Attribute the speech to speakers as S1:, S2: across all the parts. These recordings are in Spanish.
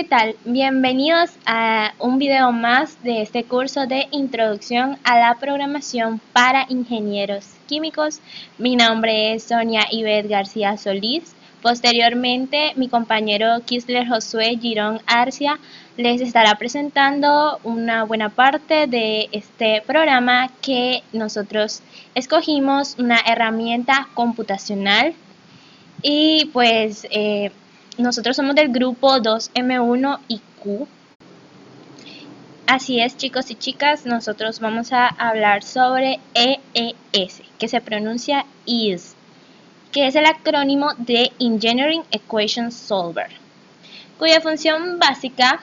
S1: tal? Bienvenidos a un video más de este curso de Introducción a la Programación para Ingenieros Químicos. Mi nombre es Sonia Ivette García Solís. Posteriormente, mi compañero Kisler Josué Girón Arcia les estará presentando una buena parte de este programa que nosotros escogimos, una herramienta computacional. Y pues nosotros somos del grupo 2M1 y Q. Así es, chicos y chicas, nosotros vamos a hablar sobre EES, que se pronuncia EAS, que es el acrónimo de Engineering Equation Solver, cuya función básica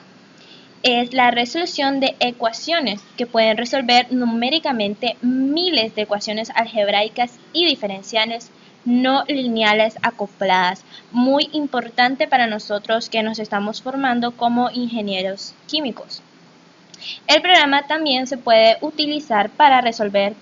S1: es la resolución de ecuaciones que pueden resolver numéricamente miles de ecuaciones algebraicas y diferenciales no lineales acopladas, muy importante para nosotros que nos estamos formando como ingenieros químicos. El programa también se puede utilizar para resolver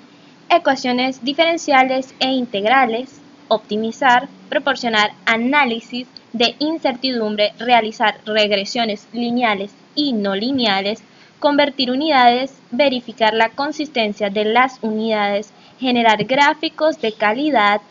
S1: ecuaciones diferenciales e integrales, optimizar, proporcionar análisis de incertidumbre, realizar regresiones lineales y no lineales, convertir unidades, verificar la consistencia de las unidades, generar gráficos de calidad.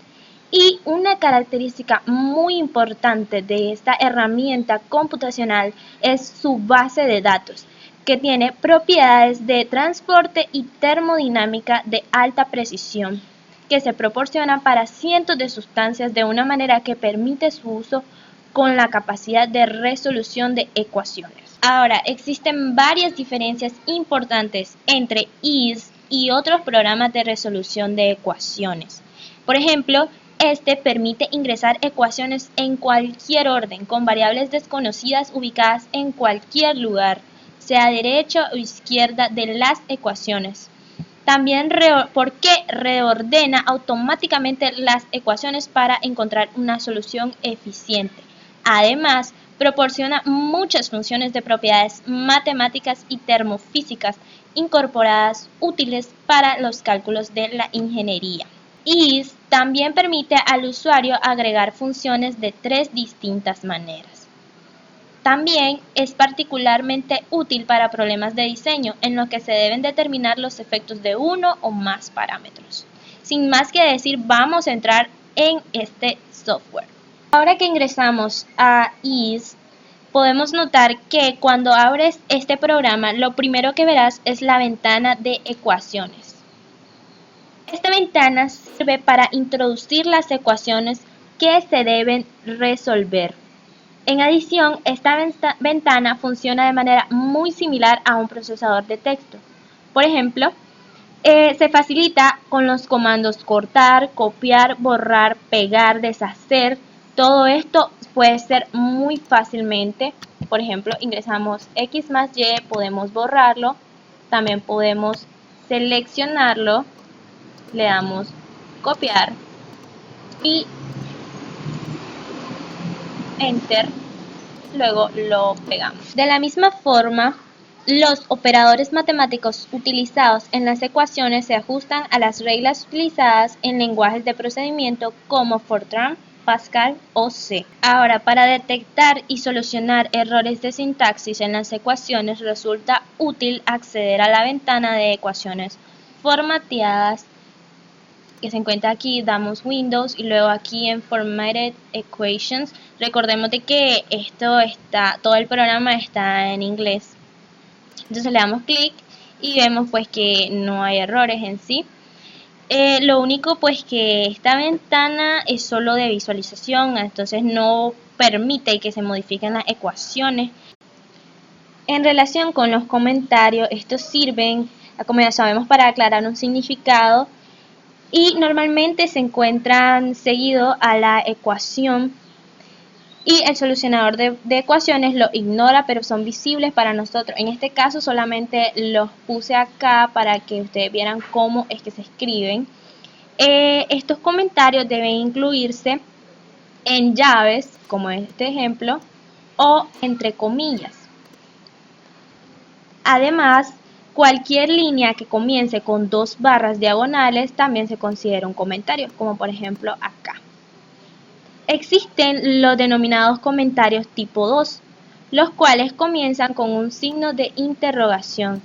S1: Y una característica muy importante de esta herramienta computacional es su base de datos, que tiene propiedades de transporte y termodinámica de alta precisión, que se proporciona para cientos de sustancias de una manera que permite su uso con la capacidad de resolución de ecuaciones. Ahora, existen varias diferencias importantes entre EAS y otros programas de resolución de ecuaciones. Por ejemplo, este permite ingresar ecuaciones en cualquier orden, con variables desconocidas ubicadas en cualquier lugar, sea derecha o izquierda de las ecuaciones. También porque reordena automáticamente las ecuaciones para encontrar una solución eficiente. Además, proporciona muchas funciones de propiedades matemáticas y termofísicas incorporadas útiles para los cálculos de la ingeniería. EAS también permite al usuario agregar funciones de tres distintas maneras. También es particularmente útil para problemas de diseño en los que se deben determinar los efectos de uno o más parámetros. Sin más que decir, vamos a entrar en este software. Ahora que ingresamos a EAS, podemos notar que cuando abres este programa, lo primero que verás es la ventana de ecuaciones. Esta ventana sirve para introducir las ecuaciones que se deben resolver. En adición, esta ventana funciona de manera muy similar a un procesador de texto. Por ejemplo, se facilita con los comandos cortar, copiar, borrar, pegar, deshacer. Todo esto puede ser muy fácilmente. Por ejemplo, ingresamos X más Y, podemos borrarlo. También podemos seleccionarlo. Le damos copiar y enter, luego lo pegamos. De la misma forma, los operadores matemáticos utilizados en las ecuaciones se ajustan a las reglas utilizadas en lenguajes de procedimiento como Fortran, Pascal o C. Ahora, para detectar y solucionar errores de sintaxis en las ecuaciones, resulta útil acceder a la ventana de ecuaciones formateadas que se encuentra aquí. Damos Windows y luego aquí en Formatted Equations. Recordemos de que todo el programa está en inglés. Entonces le damos clic y vemos pues que no hay errores en sí. Lo único pues que esta ventana es solo de visualización, entonces no permite que se modifiquen las ecuaciones. En relación con los comentarios, estos sirven, como ya sabemos, para aclarar un significado y normalmente se encuentran seguido a la ecuación y el solucionador de ecuaciones lo ignora, pero son visibles para nosotros. En este caso solamente los puse acá para que ustedes vieran cómo es que se escriben. Estos comentarios deben incluirse en llaves, como en este ejemplo, o entre comillas. Además, cualquier línea que comience con dos barras diagonales también se considera un comentario, como por ejemplo acá. Existen los denominados comentarios tipo 2, los cuales comienzan con un signo de interrogación.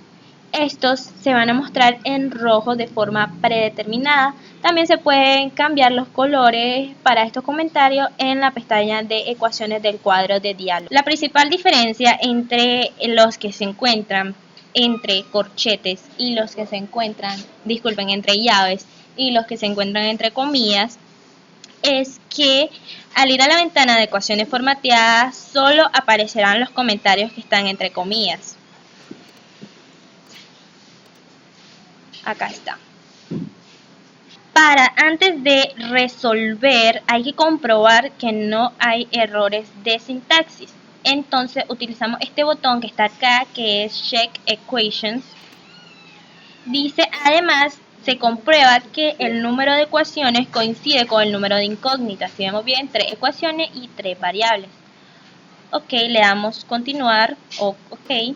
S1: Estos se van a mostrar en rojo de forma predeterminada. También se pueden cambiar los colores para estos comentarios en la pestaña de ecuaciones del cuadro de diálogo. La principal diferencia entre los que se encuentran entre corchetes y los que se encuentran, entre llaves y los que se encuentran entre comillas, es que al ir a la ventana de ecuaciones formateadas solo aparecerán los comentarios que están entre comillas. Acá está. Antes de resolver hay que comprobar que no hay errores de sintaxis. Entonces utilizamos este botón que está acá, que es Check Equations. Dice, además, se comprueba que el número de ecuaciones coincide con el número de incógnitas. Si vemos bien, 3 ecuaciones y 3 variables. Ok, le damos continuar o ok.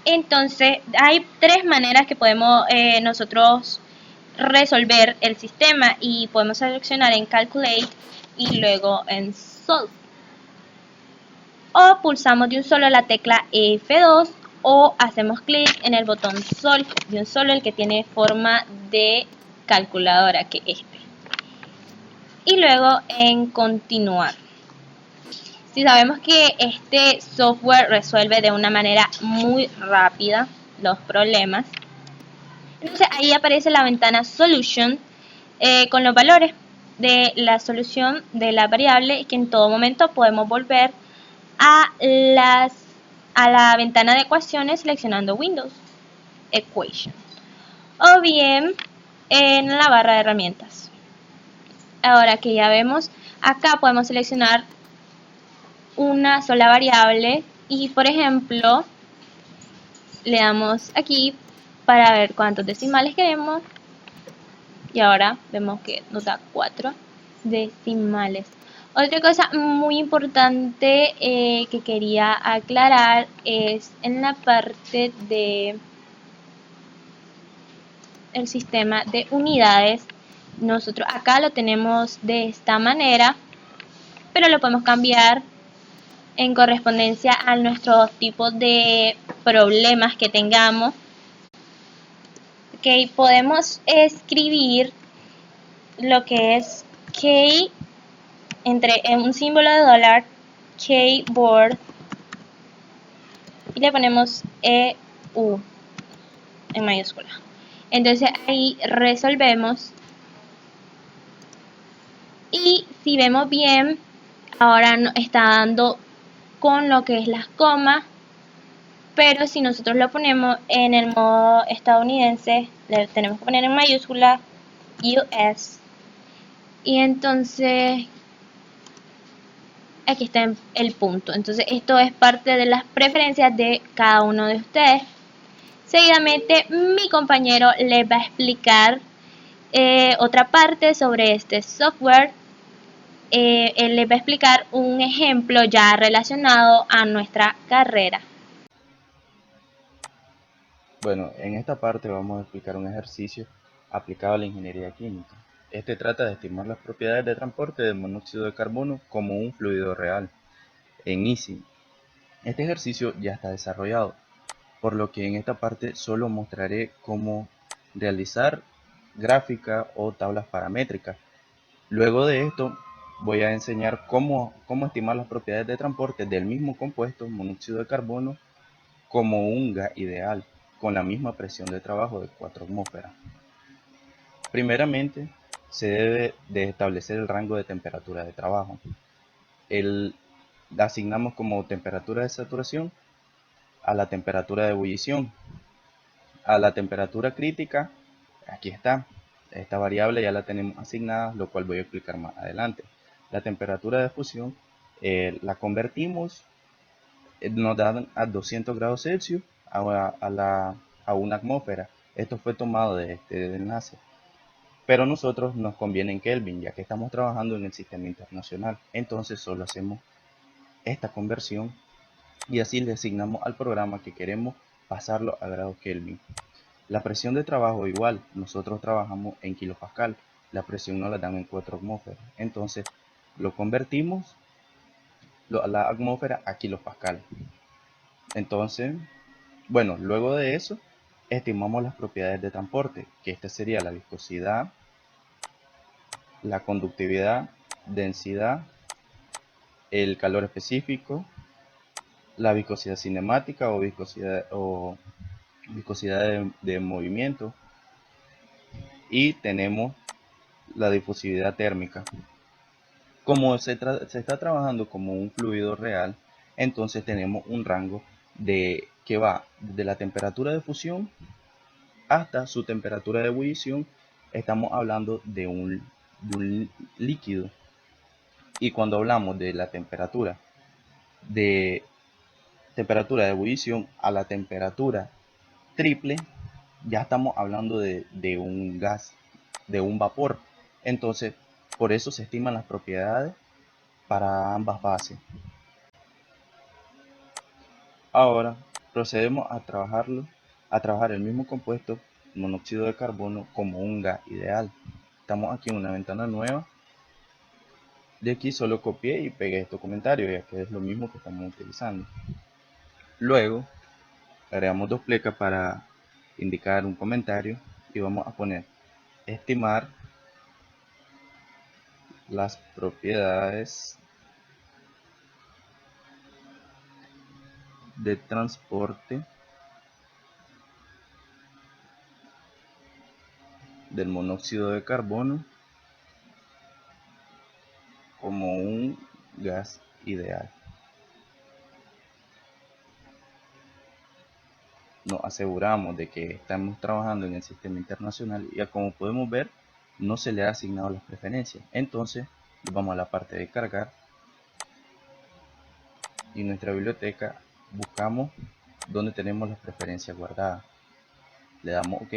S1: Entonces, hay 3 maneras que podemos nosotros resolver el sistema y podemos seleccionar en Calculate y luego en Solve. O pulsamos de un solo la tecla F2 o hacemos clic en el botón Solve de un solo, el que tiene forma de calculadora, que es este. Y luego en Continuar. Si sabemos que este software resuelve de una manera muy rápida los problemas, entonces ahí aparece la ventana Solution con los valores de la solución de la variable, que en todo momento podemos volver a la ventana de ecuaciones seleccionando Windows Equation o bien en la barra de herramientas. Ahora que ya vemos, acá podemos seleccionar una sola variable y, por ejemplo, le damos aquí para ver cuántos decimales queremos y ahora vemos que nos da 4 decimales. Otra cosa muy importante que quería aclarar es en la parte de el sistema de unidades. Nosotros acá lo tenemos de esta manera, pero lo podemos cambiar en correspondencia a nuestros tipos de problemas que tengamos. Ok, podemos escribir lo que es K en un símbolo de dólar, keyboard, y le ponemos EU en mayúscula. Entonces ahí resolvemos y si vemos bien, ahora nos está dando con lo que es las comas, pero si nosotros lo ponemos en el modo estadounidense, le tenemos que poner en mayúscula US, y entonces aquí está el punto. Entonces esto es parte de las preferencias de cada uno de ustedes. Seguidamente mi compañero les va a explicar otra parte sobre este software. Él les va a explicar un ejemplo ya relacionado a nuestra carrera.
S2: Bueno, en esta parte vamos a explicar un ejercicio aplicado a la ingeniería química. Este trata de estimar las propiedades de transporte del monóxido de carbono como un fluido real en EASY. Este ejercicio ya está desarrollado, por lo que en esta parte solo mostraré cómo realizar gráfica o tablas paramétricas. Luego de esto voy a enseñar cómo estimar las propiedades de transporte del mismo compuesto, monóxido de carbono, como un gas ideal, con la misma presión de trabajo de 4 atmósferas. Primeramente, se debe de establecer el rango de temperatura de trabajo. Asignamos como temperatura de saturación a la temperatura de ebullición. A la temperatura crítica, aquí está, esta variable ya la tenemos asignada, lo cual voy a explicar más adelante. La temperatura de fusión la convertimos, nos dan a 200 grados Celsius a una atmósfera. Esto fue tomado de este enlace. Pero nosotros nos conviene en Kelvin, ya que estamos trabajando en el sistema internacional. Entonces solo hacemos esta conversión y así le asignamos al programa que queremos pasarlo a grados Kelvin. La presión de trabajo igual, nosotros trabajamos en kilopascal, la presión nos la dan en 4 atmósferas. Entonces lo convertimos la atmósfera a kilopascal. Entonces, bueno, luego de eso, estimamos las propiedades de transporte, que esta sería la viscosidad, la conductividad, densidad, el calor específico, la viscosidad cinemática o viscosidad de movimiento, y tenemos la difusividad térmica. Como se está trabajando como un fluido real, entonces tenemos un rango que va de la temperatura de fusión hasta su temperatura de ebullición. Estamos hablando de un líquido. Y cuando hablamos de la de temperatura de ebullición a la temperatura triple, ya estamos hablando de un gas, de un vapor. Entonces, por eso se estiman las propiedades para ambas fases. Ahora procedemos a trabajar el mismo compuesto, monóxido de carbono, como un gas ideal. Estamos aquí en una ventana nueva. De aquí solo copié y pegué estos comentarios, ya que es lo mismo que estamos utilizando. Luego agregamos dos plecas para indicar un comentario y vamos a poner estimar las propiedades de transporte del monóxido de carbono como un gas ideal. Nos aseguramos de que estamos trabajando en el sistema internacional y como podemos ver no se le ha asignado las preferencias. Entonces vamos a la parte de cargar y en nuestra biblioteca buscamos donde tenemos las preferencias guardadas. Le damos OK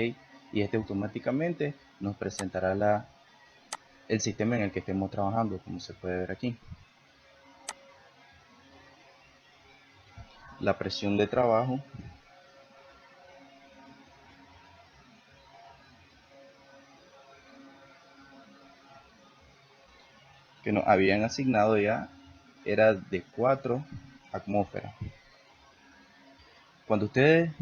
S2: y este automáticamente nos presentará el sistema en el que estemos trabajando, como se puede ver aquí. La presión de trabajo, que nos habían asignado ya, era de 4 atmósferas. Cuando ustedes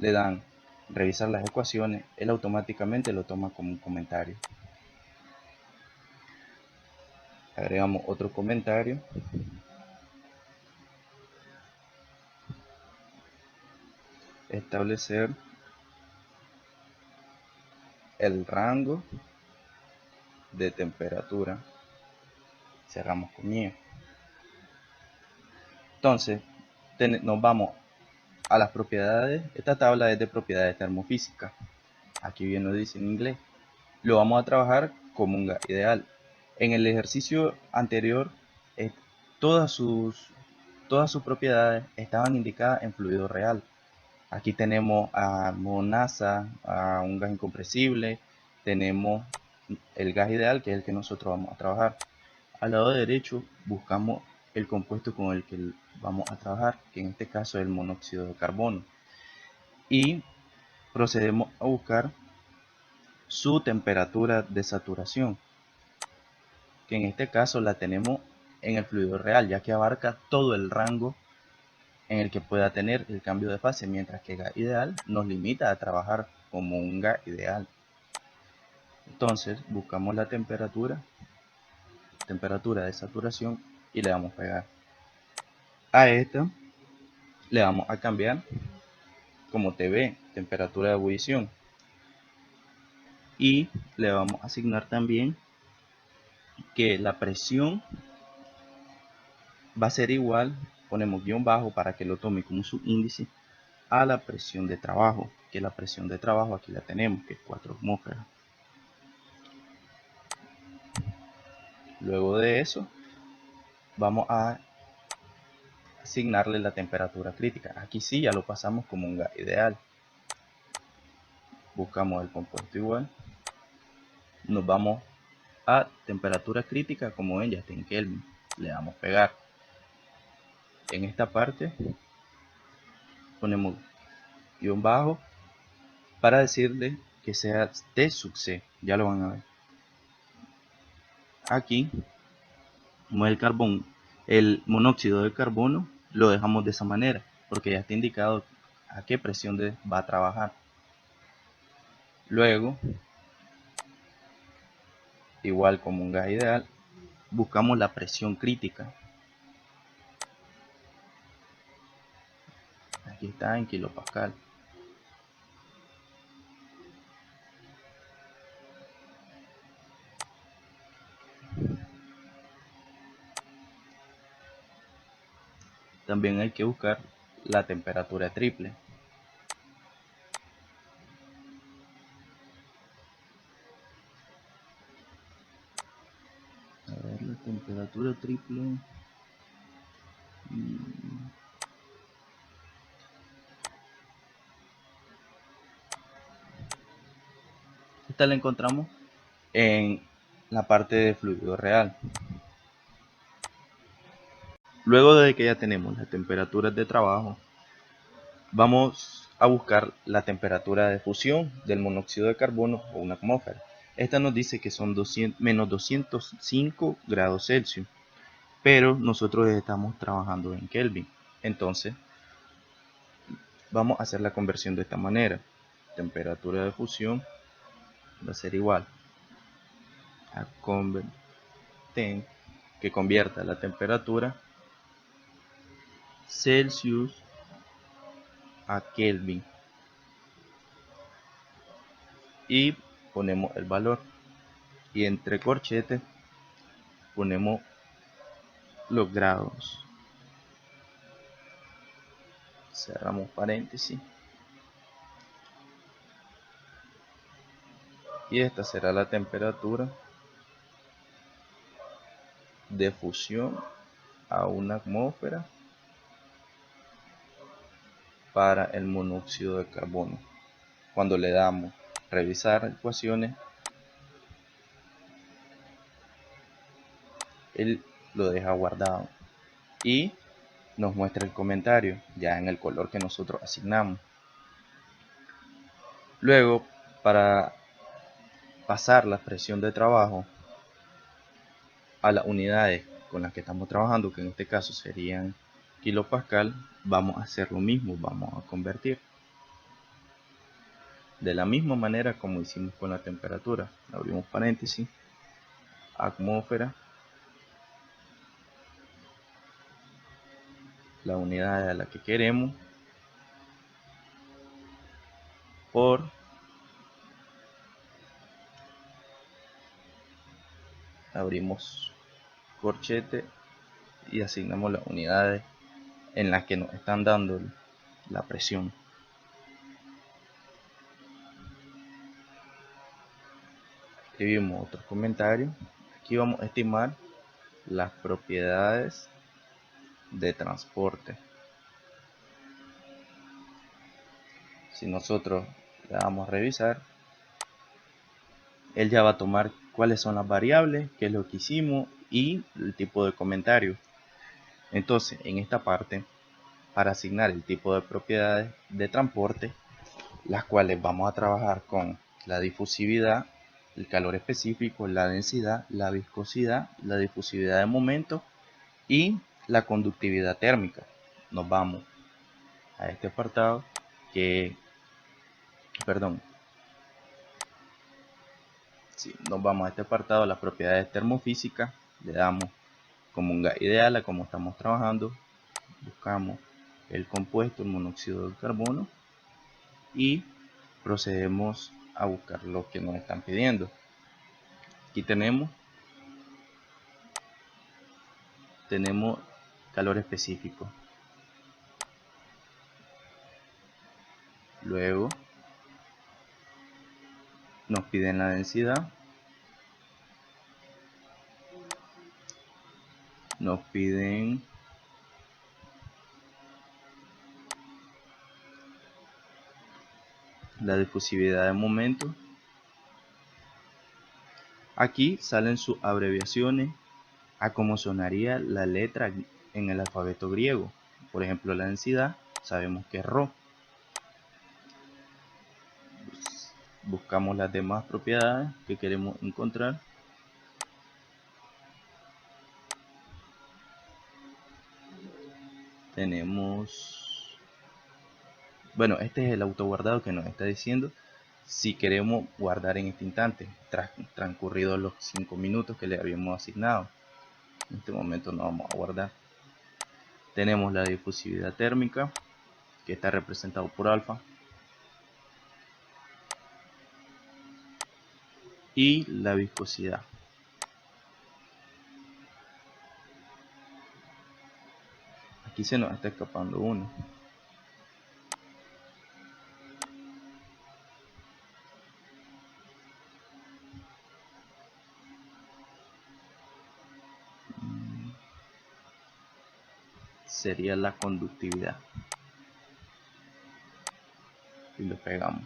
S2: le dan revisar las ecuaciones, él automáticamente lo toma como un comentario. Agregamos otro comentario. Establecer el rango de temperatura. Cerramos comillas. Entonces, nos vamos a las propiedades. Esta tabla es de propiedades termofísicas. Aquí bien lo dice en inglés. Lo vamos a trabajar como un gas ideal. En el ejercicio anterior, todas sus propiedades estaban indicadas en fluido real. Aquí tenemos a Monasa, a un gas incompresible, tenemos el gas ideal, que es el que nosotros vamos a trabajar. Al lado derecho buscamos el compuesto con el que vamos a trabajar, que en este caso es el monóxido de carbono. Y procedemos a buscar su temperatura de saturación, que en este caso la tenemos en el fluido real, ya que abarca todo el rango en el que pueda tener el cambio de fase, mientras que gas ideal nos limita a trabajar como un gas ideal. Entonces buscamos la temperatura de saturación y le damos a pegar. A esta le vamos a cambiar como TB, temperatura de ebullición, y le vamos a asignar también que la presión va a ser igual, ponemos guión bajo para que lo tome como su índice, a la presión de trabajo, que la presión de trabajo aquí la tenemos, que es 4 atmósferas. Luego de eso vamos a asignarle la temperatura crítica. Aquí sí ya lo pasamos como un gas ideal. Buscamos el compuesto igual, nos vamos a temperatura crítica, como ven ya está en Kelvin, le damos pegar. En esta parte ponemos guión bajo para decirle que sea T sub C, ya lo van a ver. Aquí, como el carbón El monóxido de carbono lo dejamos de esa manera, porque ya está indicado a qué presión va a trabajar. Luego, igual como un gas ideal, buscamos la presión crítica. Aquí está en kilopascal. También hay que buscar la temperatura triple. A ver, la temperatura triple. Esta la encontramos en la parte de fluido real. Luego de que ya tenemos las temperaturas de trabajo, vamos a buscar la temperatura de fusión del monóxido de carbono o una atmósfera. Esta nos dice que son menos 205 grados Celsius, pero nosotros estamos trabajando en Kelvin. Entonces, vamos a hacer la conversión de esta manera. Temperatura de fusión va a ser igual a que convierta la temperatura Celsius a Kelvin y ponemos el valor, y entre corchetes ponemos los grados, cerramos paréntesis, y esta será la temperatura de fusión a una atmósfera para el monóxido de carbono. Cuando le damos revisar ecuaciones, él lo deja guardado y nos muestra el comentario ya en el color que nosotros asignamos. Luego, para pasar la presión de trabajo a las unidades con las que estamos trabajando, que en este caso serían kilopascal, vamos a hacer lo mismo, vamos a convertir de la misma manera como hicimos con la temperatura. Abrimos paréntesis, atmósfera, la unidad a la que queremos, por abrimos corchete y asignamos las unidades en las que nos están dando la presión. Escribimos otro comentario. Aquí vamos a estimar las propiedades de transporte. Si nosotros le damos a revisar, él ya va a tomar cuáles son las variables, qué es lo que hicimos y el tipo de comentario. Entonces, en esta parte, para asignar el tipo de propiedades de transporte, las cuales vamos a trabajar con la difusividad, el calor específico, la densidad, la viscosidad, la difusividad de momento y la conductividad térmica. Nos vamos a este apartado nos vamos a este apartado, las propiedades termofísicas, le damos como un gas ideal a como estamos trabajando, buscamos el compuesto, el monóxido de carbono, y procedemos a buscar lo que nos están pidiendo. Aquí tenemos calor específico. Luego nos piden la densidad, nos piden la difusividad de momento. Aquí salen sus abreviaciones a cómo sonaría la letra en el alfabeto griego. Por ejemplo, la densidad sabemos que es ρ. Buscamos las demás propiedades que queremos encontrar. tenemos, bueno, este es el autoguardado que nos está diciendo si queremos guardar en este instante, tras transcurridos los 5 minutos que le habíamos asignado. En este momento no vamos a guardar. Tenemos la difusividad térmica, que está representado por alfa, y la viscosidad. Aquí se nos está escapando uno. Sería la conductividad. Y lo pegamos.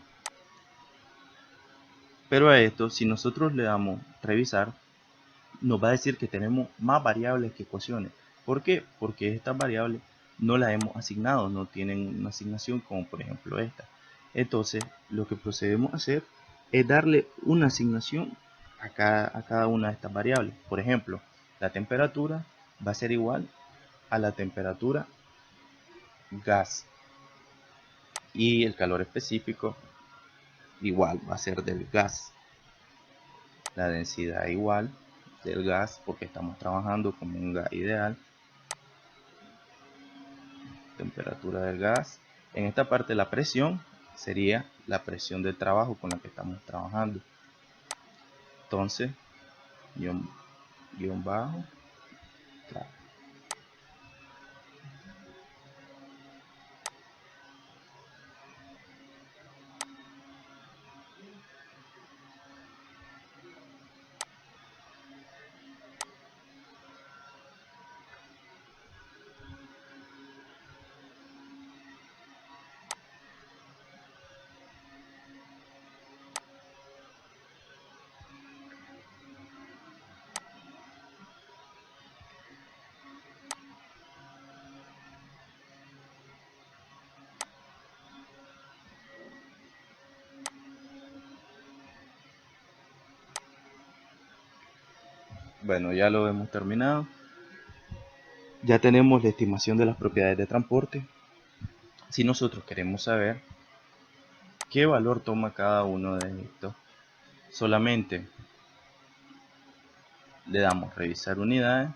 S2: Pero a esto, si nosotros le damos revisar, nos va a decir que tenemos más variables que ecuaciones. ¿Por qué? Porque estas variables no las hemos asignado, no tienen una asignación como por ejemplo esta. Entonces, lo que procedemos a hacer es darle una asignación a cada una de estas variables. Por ejemplo, la temperatura va a ser igual a la temperatura gas y el calor específico igual va a ser del gas. La densidad igual del gas porque estamos trabajando como un gas ideal. Temperatura del gas. En esta parte la presión sería la presión del trabajo con la que estamos trabajando. Entonces, guión bajo, claro. Bueno, ya lo hemos terminado. Ya tenemos la estimación de las propiedades de transporte. Si nosotros queremos saber qué valor toma cada uno de estos, solamente le damos revisar unidades.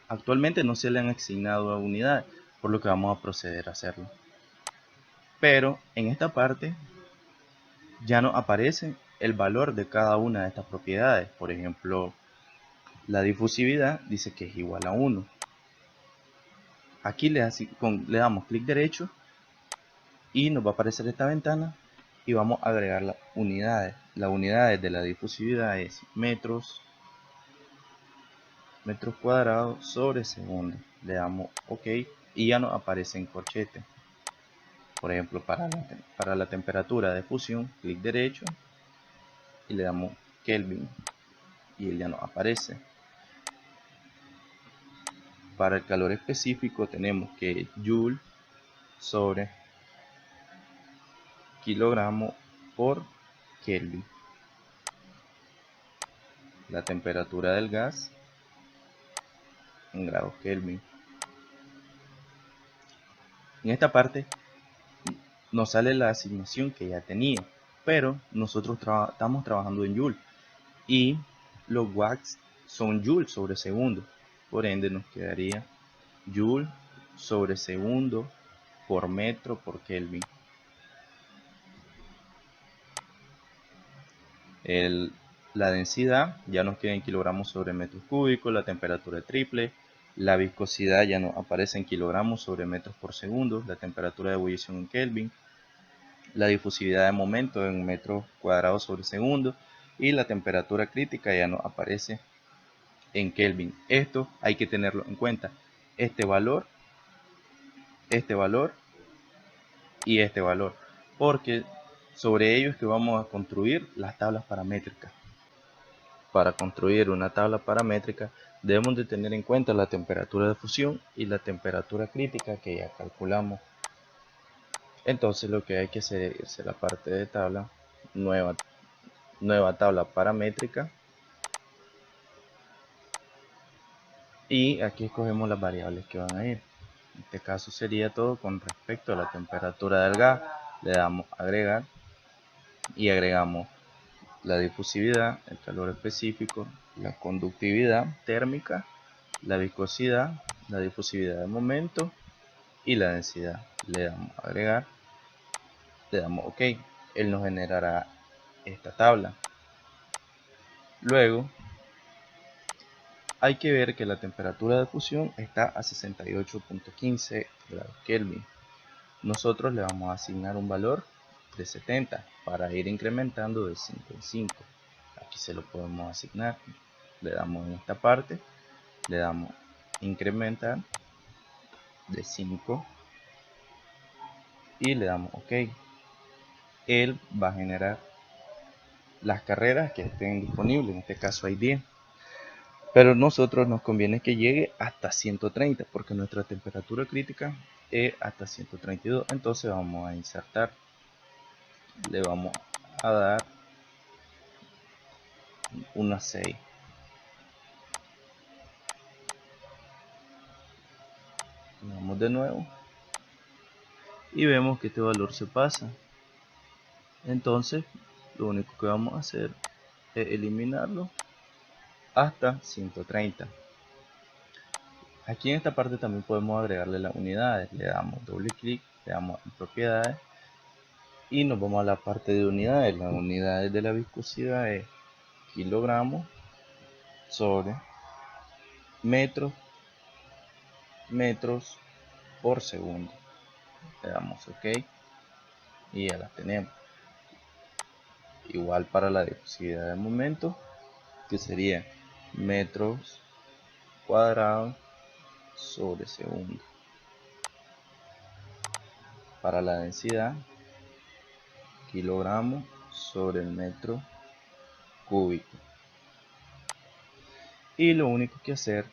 S2: Actualmente no se le han asignado a unidades, por lo que vamos a proceder a hacerlo. Pero en esta parte ya nos aparece el valor de cada una de estas propiedades. Por ejemplo, la difusividad dice que es igual a 1. Aquí le damos clic derecho y nos va a aparecer esta ventana y vamos a agregar las unidades. Las unidades de la difusividad es metros cuadrados sobre segundo. Le damos OK y ya nos aparece en corchete. Por ejemplo, para la temperatura de fusión, clic derecho y le damos Kelvin y él ya nos aparece. Para el calor específico tenemos que Joule sobre kilogramo por Kelvin. La temperatura del gas en grados Kelvin. En esta parte nos sale la asignación que ya tenía, pero nosotros estamos trabajando en Joule y los watts son Joule sobre segundo. Por ende nos quedaría Joule sobre segundo por metro por Kelvin. La densidad ya nos queda en kilogramos sobre metros cúbicos, la temperatura triple, la viscosidad ya nos aparece en kilogramos sobre metros por segundo, la temperatura de ebullición en Kelvin, la difusividad de momento en metros cuadrados sobre segundo y la temperatura crítica ya nos aparece en Kelvin. Esto hay que tenerlo en cuenta. Este valor y este valor, porque sobre ello es que vamos a construir las tablas paramétricas. Para construir una tabla paramétrica debemos de tener en cuenta la temperatura de fusión y la temperatura crítica que ya calculamos. Entonces lo que hay que hacer es irse a la parte de tabla, nueva tabla paramétrica, y aquí escogemos las variables que van a ir. En este caso sería todo con respecto a la temperatura del gas. Le damos agregar y agregamos la difusividad, el calor específico, la conductividad térmica, la viscosidad, la difusividad de momento y la densidad. Le damos agregar, le damos OK. Él nos generará esta tabla. Luego hay que ver que la temperatura de fusión está a 68.15 grados Kelvin. Nosotros le vamos a asignar un valor de 70 para ir incrementando de 5 en 5. Aquí se lo podemos asignar. Le damos en esta parte, le damos incrementar de 5 y le damos OK. Él va a generar las carreras que estén disponibles, en este caso hay 10. Pero nosotros nos conviene que llegue hasta 130 porque nuestra temperatura crítica es hasta 132. Entonces vamos a insertar, le vamos a dar una 6. Vamos de nuevo y vemos que este valor se pasa. Entonces lo único que vamos a hacer es eliminarlo hasta 130. Aquí en esta parte también podemos agregarle las unidades. Le damos doble clic, le damos en propiedades y nos vamos a la parte de unidades. Las unidades de la viscosidad es kilogramos sobre metros por segundo. Le damos OK y ya la tenemos. Igual para la difusividad de momento, que sería metros cuadrados sobre segundo. Para la densidad, kilogramos sobre el metro cúbico. Y lo único que hacer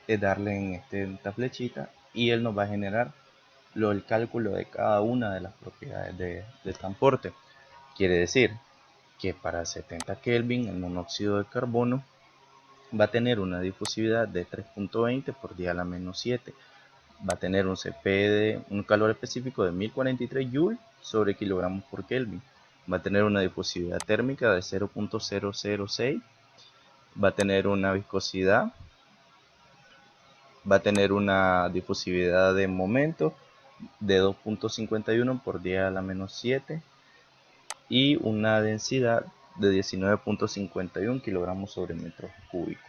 S2: es darle en esta flechita y él nos va a generar el cálculo de cada una de las propiedades de transporte. Quiere decir que para 70 Kelvin el monóxido de carbono va a tener una difusividad de 3.20 por 10 a la menos 7. Va a tener un CP de un calor específico de 1043 Joule sobre kilogramos por Kelvin. Va a tener una difusividad térmica de 0.006. Va a tener una viscosidad. Va a tener una difusividad de momento de 2.51 por 10 a la menos 7 y una densidad de 19.51 kilogramos sobre metro cúbico.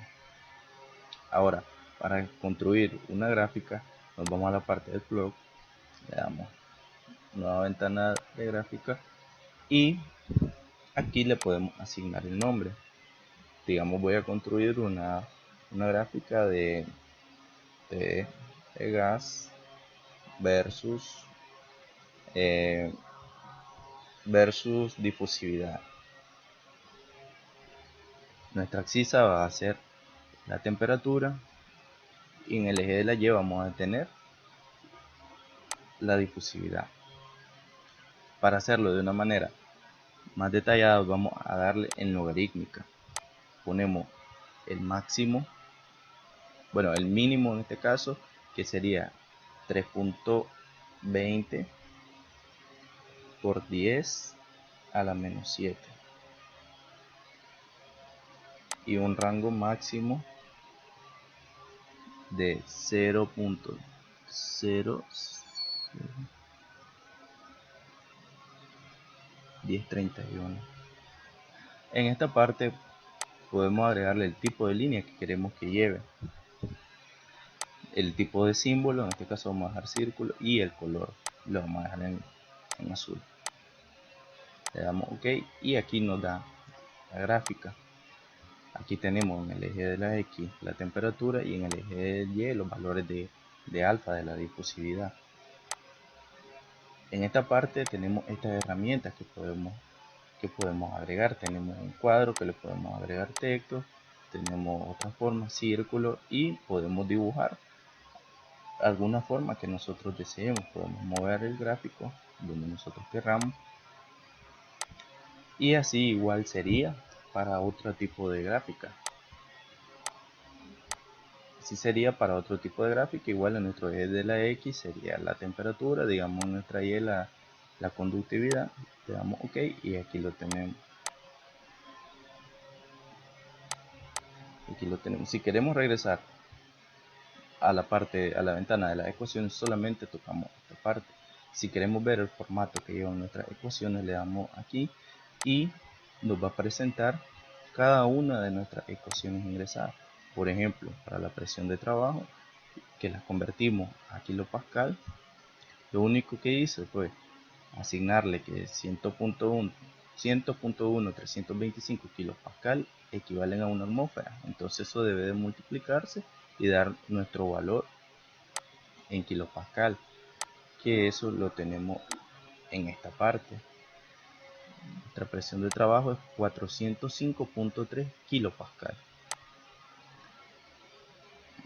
S2: Ahora, para construir una gráfica, nos vamos a la parte del blog, le damos nueva ventana de gráfica y aquí le podemos asignar el nombre. Digamos, voy a construir una gráfica de gas versus difusividad. Nuestra axis va a ser la temperatura y en el eje de la Y vamos a tener la difusividad. Para hacerlo de una manera más detallada vamos a darle en logarítmica. Ponemos el máximo, bueno, el mínimo en este caso, que sería 3.20 por 10 a la menos 7 y un rango máximo de 0.1031. En esta parte podemos agregarle el tipo de línea que queremos que lleve, el tipo de símbolo, en este caso vamos a dejar círculo, y el color lo vamos a dejar en azul. Le damos OK y aquí nos da la gráfica. Aquí tenemos en el eje de la X la temperatura y en el eje de Y los valores de alfa de la difusividad. En esta parte tenemos estas herramientas que podemos agregar. Tenemos un cuadro que le podemos agregar texto, tenemos otra forma, círculo, y podemos dibujar alguna forma que nosotros deseemos. Podemos mover el gráfico donde nosotros querramos y así igual sería para otro tipo de gráfica. Así sería para otro tipo de gráfica. Igual en nuestro eje de la X sería la temperatura, digamos en nuestra Y la conductividad. Le damos OK y aquí lo tenemos. Aquí lo tenemos. Si queremos regresar a la ventana de las ecuaciones, solamente tocamos esta parte. Si queremos ver el formato que llevan nuestras ecuaciones, le damos aquí y nos va a presentar cada una de nuestras ecuaciones ingresadas. Por ejemplo, para la presión de trabajo, que las convertimos a kilopascal, lo único que hice fue asignarle que 100.1 325 kilopascal equivalen a una atmósfera. Entonces eso debe de multiplicarse y dar nuestro valor en kilopascal, que eso lo tenemos en esta parte. Nuestra presión de trabajo es 405.3 kilopascal.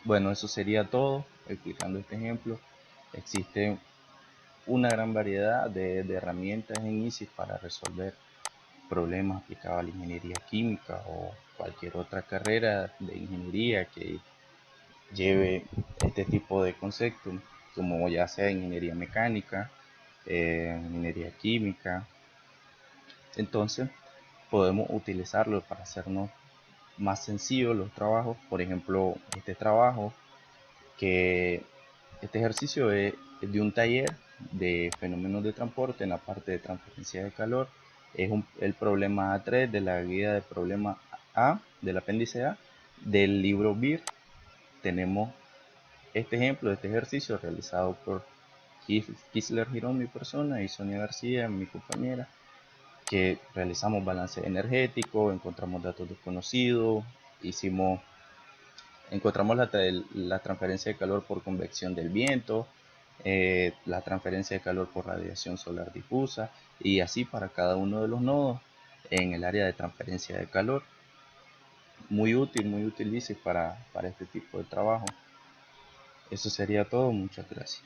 S2: Bueno, eso sería todo explicando este ejemplo. Existe una gran variedad de herramientas en ISIS para resolver problemas aplicados a la ingeniería química o cualquier otra carrera de ingeniería que lleve este tipo de conceptos, como ya sea ingeniería mecánica, ingeniería química. Entonces podemos utilizarlo para hacernos más sencillos los trabajos. Por ejemplo, este trabajo, que este ejercicio es de un taller de fenómenos de transporte en la parte de transferencia de calor. Es el problema A3 de la guía de problema A del apéndice A del libro BIR. Tenemos este ejemplo de este ejercicio realizado por Kisler Girón, mi persona, y Sonia García, mi compañera, que realizamos balance energético, encontramos datos desconocidos, encontramos la transferencia de calor por convección del viento, la transferencia de calor por radiación solar difusa, y así para cada uno de los nodos en el área de transferencia de calor. Muy útil, dice, para este tipo de trabajo. Eso sería todo. Muchas gracias.